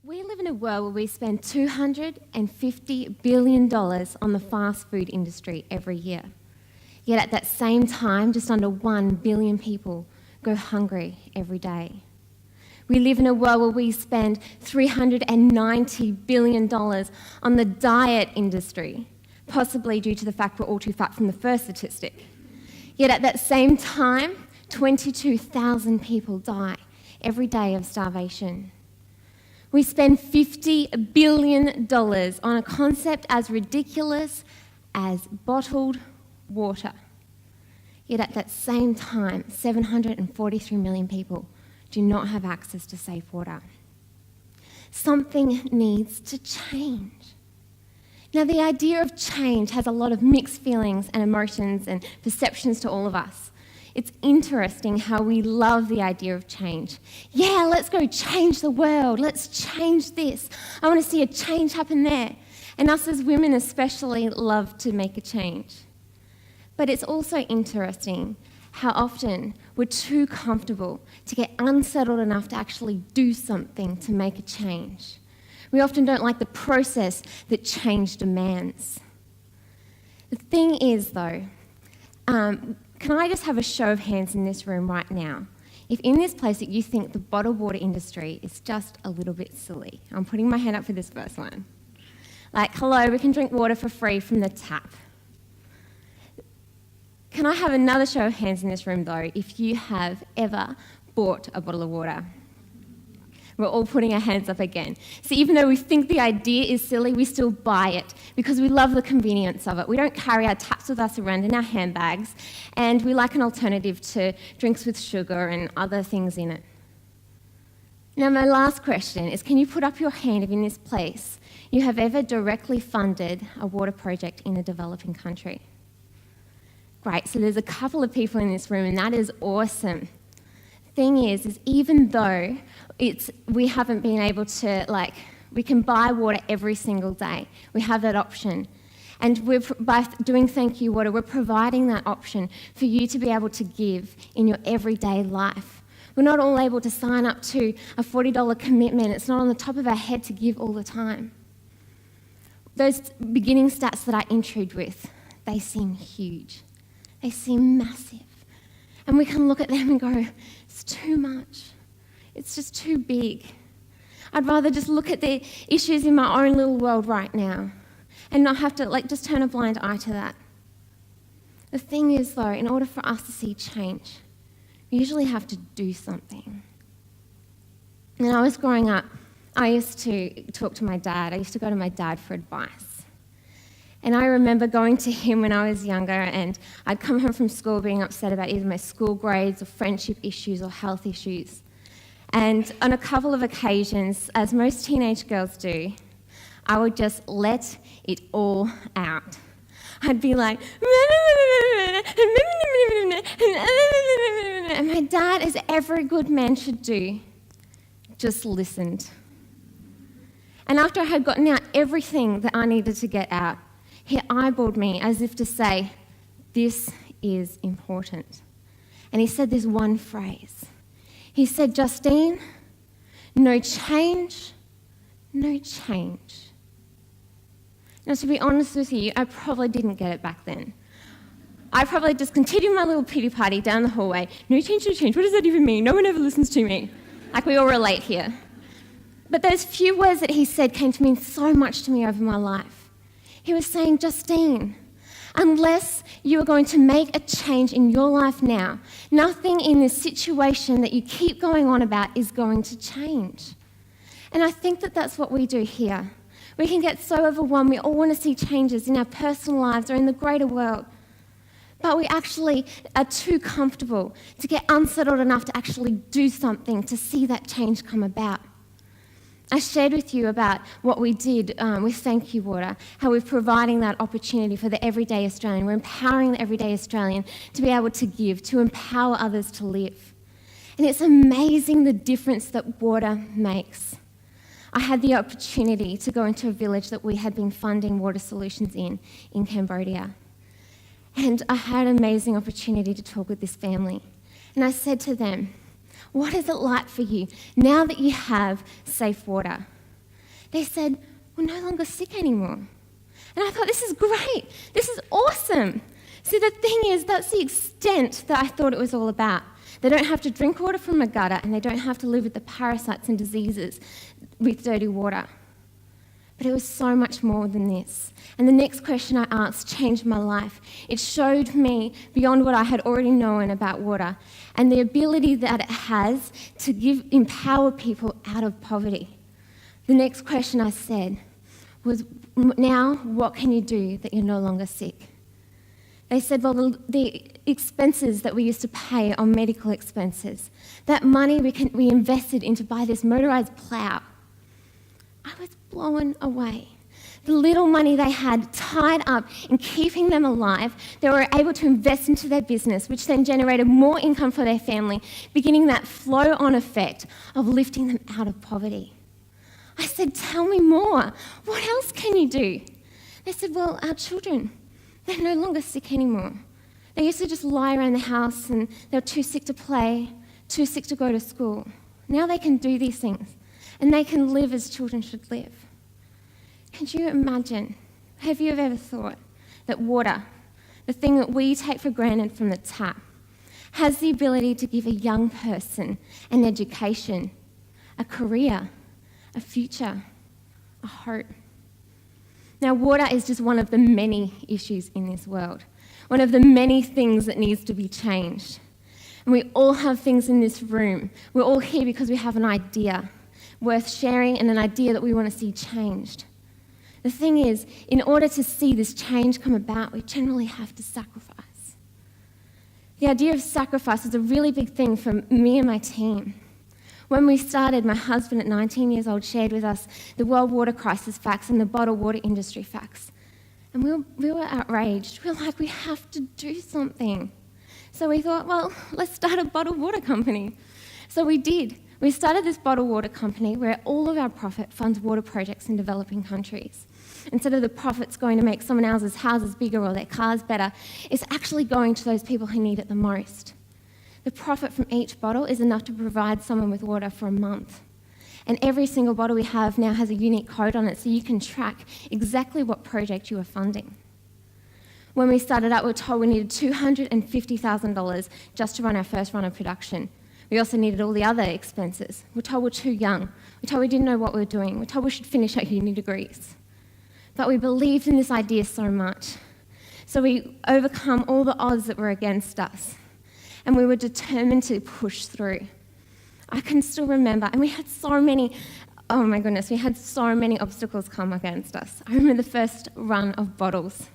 We live in a world where we spend $250 billion on the fast food industry every year. Yet at that same time, just under 1 billion people go hungry every day. We live in a world where we spend $390 billion on the diet industry, possibly due to the fact we're all too fat from the first statistic. Yet at that same time, 22,000 people die every day of starvation. We spend $50 billion on a concept as ridiculous as bottled water. Yet at that same time, 743 million people do not have access to safe water. Something needs to change. Now, the idea of change has a lot of mixed feelings and emotions and perceptions to all of us. It's interesting how we love the idea of change. Yeah, let's go change the world. Let's change this. I want to see a change happen there. And us as women especially love to make a change. But it's also interesting how often we're too comfortable to get unsettled enough to actually do something to make a change. We often don't like the process that change demands. The thing is, though, can I just have a show of hands in this room right now? If in this place that you think the bottled water industry is just a little bit silly. I'm putting my hand up for this first one. Like, hello, we can drink water for free from the tap. Can I have another show of hands in this room, though, if you have ever bought a bottle of water? We're all putting our hands up again. So even though we think the idea is silly, we still buy it because we love the convenience of it. We don't carry our taps with us around in our handbags, and we like an alternative to drinks with sugar and other things in it. Now, my last question is, can you put up your hand if in this place you have ever directly funded a water project in a developing country? Great, so there's a couple of people in this room, and that is awesome. Thing is even though we haven't been able to, we can buy water every single day. We have that option. And by doing Thank You Water, we're providing that option for you to be able to give in your everyday life. We're not all able to sign up to a $40 commitment. It's not on the top of our head to give all the time. Those beginning stats that I introed with, they seem huge. They seem massive. And we can look at them and go, it's too much. It's just too big. I'd rather just look at the issues in my own little world right now and not have to just turn a blind eye to that. The thing is, though, in order for us to see change, we usually have to do something. When I was growing up, I used to talk to my dad. I used to go to my dad for advice. And I remember going to him when I was younger, and I'd come home from school being upset about either my school grades or friendship issues or health issues. And on a couple of occasions, as most teenage girls do, I would just let it all out. I'd be like, and my dad, as every good man should do, just listened. And after I had gotten out everything that I needed to get out, he eyeballed me as if to say, this is important. And he said this one phrase. He said, Justine, no change, no change. Now, to be honest with you, I probably didn't get it back then. I probably just continued my little pity party down the hallway. No change, no change. What does that even mean? No one ever listens to me. Like, we all relate here. But those few words that he said came to mean so much to me over my life. He was saying, Justine, unless you are going to make a change in your life now, nothing in this situation that you keep going on about is going to change. And I think that that's what we do here. We can get so overwhelmed. We all want to see changes in our personal lives or in the greater world. But we actually are too comfortable to get unsettled enough to actually do something to see that change come about. I shared with you about what we did with Thank You Water, how we're providing that opportunity for the everyday Australian. We're empowering the everyday Australian to be able to give, to empower others to live. And it's amazing the difference that water makes. I had the opportunity to go into a village that we had been funding water solutions in Cambodia. And I had an amazing opportunity to talk with this family. And I said to them, what is it like for you now that you have safe water? They said, we're no longer sick anymore. And I thought, this is great. This is awesome. See, the thing is, that's the extent that I thought it was all about. They don't have to drink water from a gutter, and they don't have to live with the parasites and diseases with dirty water. But it was so much more than this. And the next question I asked changed my life. It showed me beyond what I had already known about water and the ability that it has to empower people out of poverty. The next question I said was, now what can you do that you're no longer sick? They said, well, the expenses that we used to pay on medical expenses, that money we invested into buy this motorised plough. I was blown away. The little money they had tied up in keeping them alive, they were able to invest into their business, which then generated more income for their family, beginning that flow-on effect of lifting them out of poverty. I said, tell me more. What else can you do? They said, well, our children, they're no longer sick anymore. They used to just lie around the house and they were too sick to play, too sick to go to school. Now they can do these things and they can live as children should live. Can you imagine, have you ever thought that water, the thing that we take for granted from the tap, has the ability to give a young person an education, a career, a future, a hope? Now, water is just one of the many issues in this world, one of the many things that needs to be changed. And we all have things in this room. We're all here because we have an idea worth sharing and an idea that we want to see changed. The thing is, in order to see this change come about, we generally have to sacrifice. The idea of sacrifice is a really big thing for me and my team. When we started, my husband at 19 years old shared with us the world water crisis facts and the bottled water industry facts. And we were outraged. We were like, we have to do something. So we thought, well, let's start a bottled water company. So we did. We started this bottled water company where all of our profit funds water projects in developing countries. Instead of the profits going to make someone else's houses bigger or their cars better, it's actually going to those people who need it the most. The profit from each bottle is enough to provide someone with water for a month. And every single bottle we have now has a unique code on it so you can track exactly what project you are funding. When we started out, we were told we needed $250,000 just to run our first run of production. We also needed all the other expenses. We were told we were too young. We were told we didn't know what we were doing. We were told we should finish our uni degrees. But we believed in this idea so much. So we overcome all the odds that were against us. And we were determined to push through. I can still remember, and we had so many obstacles come against us. I remember the first run of bottles.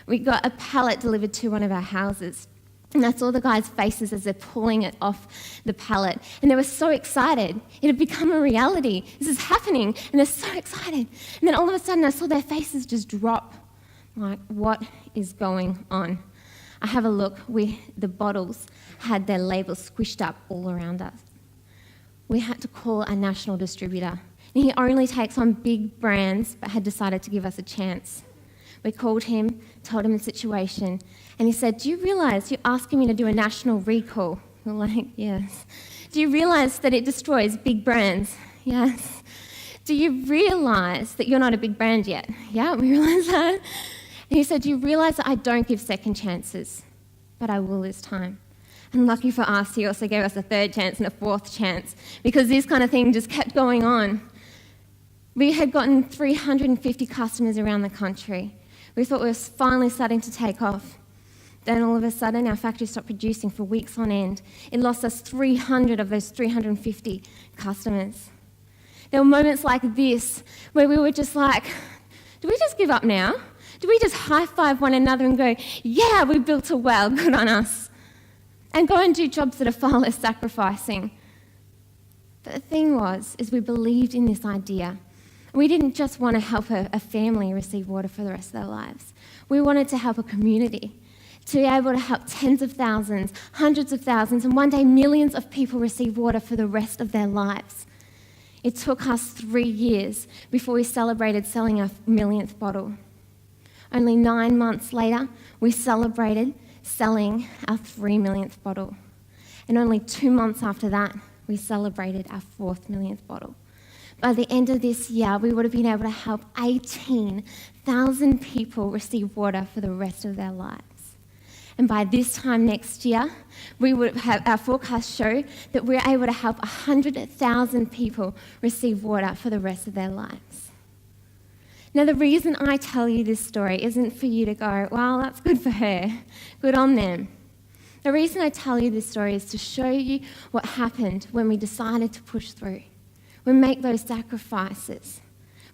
We got a pallet delivered to one of our houses. And I saw the guys' faces as they're pulling it off the pallet. And they were so excited. It had become a reality. This is happening. And they're so excited. And then all of a sudden, I saw their faces just drop. I'm like, what is going on? I have a look. The bottles had their labels squished up all around us. We had to call a national distributor. And he only takes on big brands, but had decided to give us a chance. We called him, told him the situation, and he said, do you realise you're asking me to do a national recall? We're like, yes. Do you realise that it destroys big brands? Yes. Do you realise that you're not a big brand yet? Yeah, we realise that. And he said, do you realise that I don't give second chances, but I will this time? And lucky for us, he also gave us a third chance and a fourth chance, because this kind of thing just kept going on. We had gotten 350 customers around the country. We thought we were finally starting to take off. Then all of a sudden, our factory stopped producing for weeks on end. It lost us 300 of those 350 customers. There were moments like this where we were just like, do we just give up now? Do we just high-five one another and go, yeah, we built a well, good on us, and go and do jobs that are far less sacrificing? But the thing is we believed in this idea. We didn't just want to help a family receive water for the rest of their lives. We wanted to help a community, to be able to help tens of thousands, hundreds of thousands, and one day millions of people receive water for the rest of their lives. It took us 3 years before we celebrated selling our millionth bottle. Only 9 months later, we celebrated selling our 3 millionth bottle. And only 2 months after that, we celebrated our 4th millionth bottle. By the end of this year, we would have been able to help 18,000 people receive water for the rest of their lives. And by this time next year, we would have, our forecasts show that we're able to help 100,000 people receive water for the rest of their lives. Now, the reason I tell you this story isn't for you to go, well, that's good for her, good on them. The reason I tell you this story is to show you what happened when we decided to push through, when we make those sacrifices.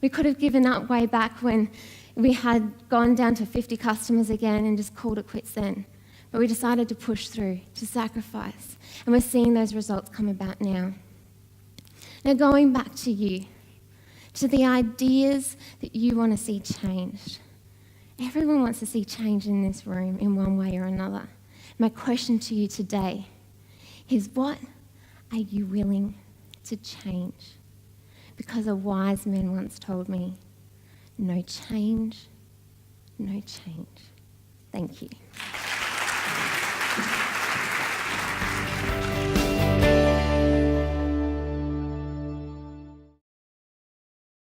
We could have given up way back when we had gone down to 50 customers again and just called it quits then. But we decided to push through, to sacrifice. And we're seeing those results come about now. Now, going back to you, to the ideas that you want to see changed. Everyone wants to see change in this room in one way or another. My question to you today is, what are you willing to change? Because a wise man once told me, no change, no change. Thank you.